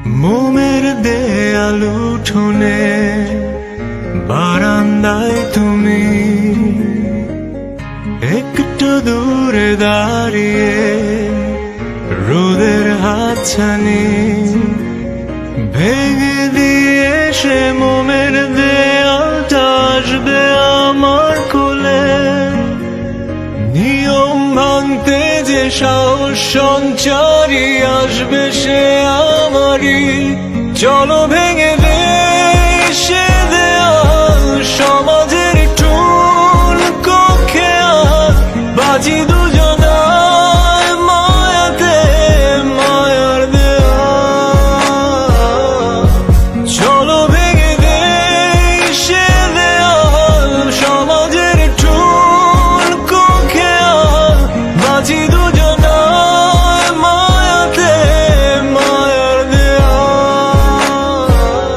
মোমের দেয়াল উঠোনে বারান্দায় তুমি একটু দূরে দাঁড়িয়ে রোদের হাতছানি ভেঙে দিয়ে সে মোমের দেয়ালটা আসবে আমার কোলে। নিয়ম ভাঙতে যে সাহস সঞ্চারী আসবে সে আমারই। চলো